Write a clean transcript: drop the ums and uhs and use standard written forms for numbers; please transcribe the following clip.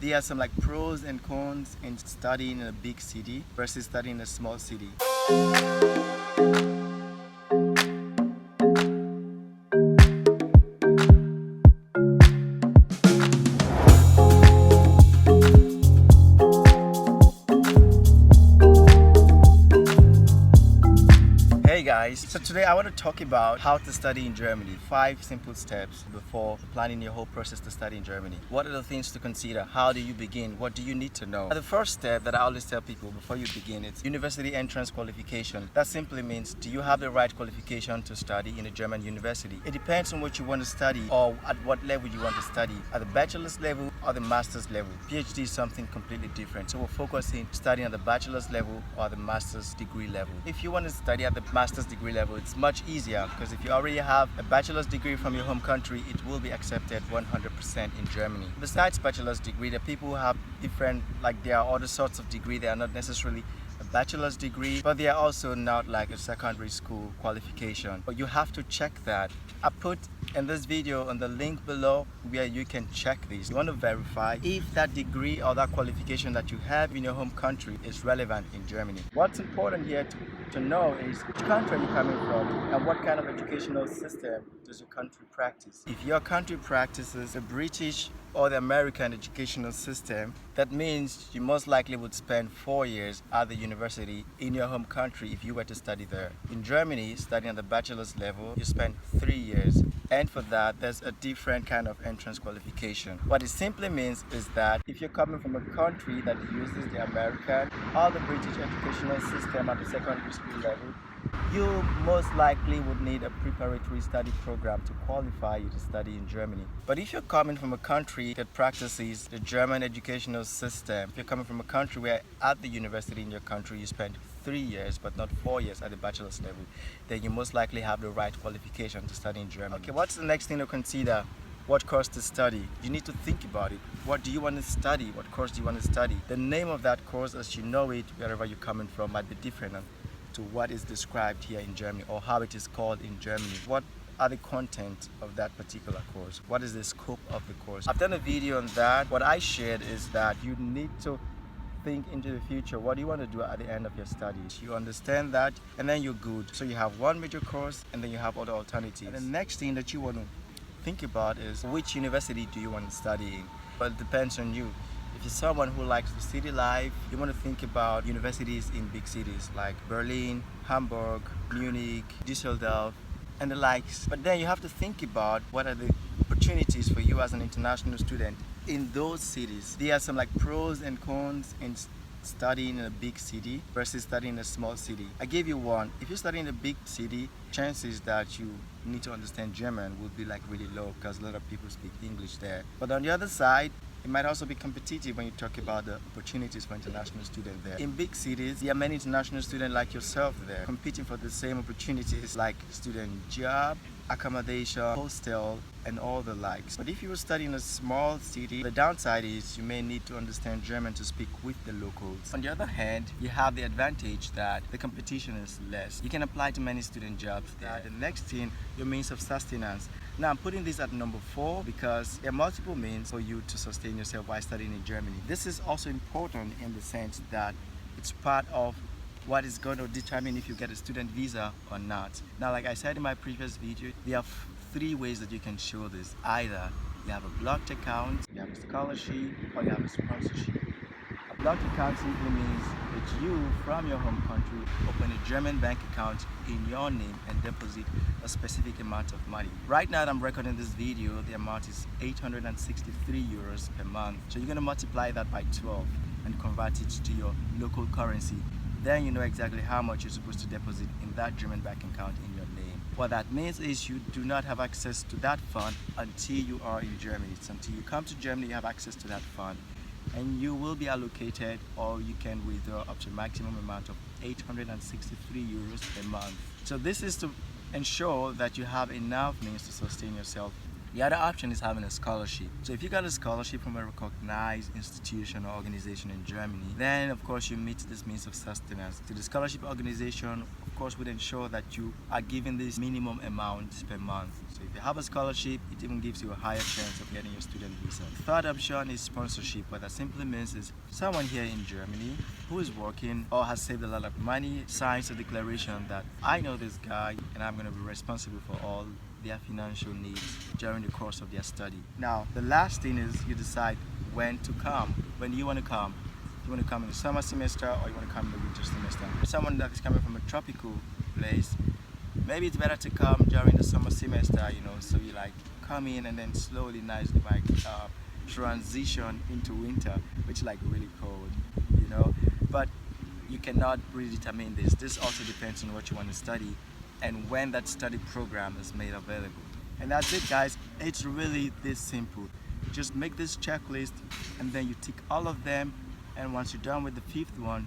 There are some like pros and cons in studying in a big city versus studying in a small city. Hey guys, so today I want to talk about how to study in Germany. 5 simple steps before planning your whole process to study in Germany. What are the things to consider? How do you begin? What do you need to know? The first step that I always tell people before you begin is university entrance qualification. That simply means, do you have the right qualification to study in a German university? It depends on what you want to study or at what level you want to study, at the bachelor's level or the master's level. PhD is something completely different. So we're focusing studying at the bachelor's level or the master's degree level. If you want to study at the master's degree level, it's much easier because if you already have a bachelor's degree from your home country, it will be accepted 100% in Germany. Besides bachelor's degree, there are people who have different, like there are other sorts of degree. They are not necessarily a bachelor's degree, but they are also not like a secondary school qualification. But you have to check that. I put in this video on the link below where you can check this. You want to verify if that degree or that qualification that you have in your home country is relevant in Germany. What's important here to know is which country are you coming from and what kind of educational system does your country practice. If your country practices the British or the American educational system, that means you most likely would spend 4 years at the university in your home country if you were to study there. In Germany, studying at the bachelor's level, you spend 3 years. And for that, there's a different kind of entrance qualification. What it simply means is that if you're coming from a country that uses the American or the British educational system at the secondary school level, you most likely would need a preparatory study program to qualify you to study in Germany. But if you're coming from a country that practices the German educational system, if you're coming from a country where at the university in your country you spend 3 years but not 4 years at the bachelor's level, then you most likely have the right qualification to study in Germany. Okay, what's the next thing to consider? What course to study? You need to think about it. What do you want to study? What course do you want to study? The name of that course, as you know it, wherever you're coming from, might be different to what is described here in Germany or how it is called in Germany. What are the content of that particular course? What is the scope of the course? I've done a video on that. What I shared is that you need to think into the future. What do you want to do at the end of your studies? You understand that and then you're good. So you have one major course and then you have other alternatives. And the next thing that you want to think about is which university do you want to study in? But it depends on you. If you're someone who likes the city life, you want to think about universities in big cities like Berlin, Hamburg, Munich, Düsseldorf, and the likes. But then you have to think about what are the opportunities for you as an international student in those cities. There are some like pros and cons in studying in a big city versus studying in a small city. I gave you one. If you study in a big city, chances that you need to understand German would be like really low because a lot of people speak English there. But on the other side, it might also be competitive when you talk about the opportunities for international students there. In big cities, there are many international students like yourself there competing for the same opportunities like student job, accommodation, hostel, and all the likes. But if you were studying in a small city, the downside is you may need to understand German to speak with the locals. On the other hand, you have the advantage that the competition is less. You can apply to many student jobs there. The next thing, your means of sustenance. Now I'm putting this at number 4 because there are multiple means for you to sustain yourself while studying in Germany. This is also important in the sense that it's part of what is going to determine if you get a student visa or not. Now, like I said in my previous video, there are 3 ways that you can show this. Either you have a blocked account, you have a scholarship, or you have a sponsorship. A blocked account simply means that you, from your home country, open a German bank account in your name and deposit a specific amount of money. Right now that I'm recording this video, the amount is 863 euros per month. So you're going to multiply that by 12 and convert it to your local currency. Then you know exactly how much you're supposed to deposit in that German bank account in your name. What that means is you do not have access to that fund until you are in Germany. It's until you come to Germany you have access to that fund. And you will be allocated, or you can withdraw up to a maximum amount of 863 euros per month. So this is to ensure that you have enough means to sustain yourself. The other option is having a scholarship. So if you got a scholarship from a recognized institution or organization in Germany, then of course you meet this means of sustenance. So the scholarship organization, of course would ensure that you are given this minimum amount per month. So if you have a scholarship, it even gives you a higher chance of getting your student visa. The third option is sponsorship. What that simply means is someone here in Germany who is working or has saved a lot of money signs a declaration that I know this guy and I'm going to be responsible for all their financial needs during the course of their study. Now, the last thing is you decide when to come. When do you want to come? You want to come in the summer semester or you want to come in the winter semester? For someone that is coming from a tropical place, maybe it's better to come during the summer semester, so you like come in and then slowly, nicely transition into winter, which is like really cold, But you cannot really determine this. This also depends on what you want to study and when that study program is made available. And that's it, guys. It's really this simple. Just make this checklist and then you tick all of them, and once you're done with the fifth one,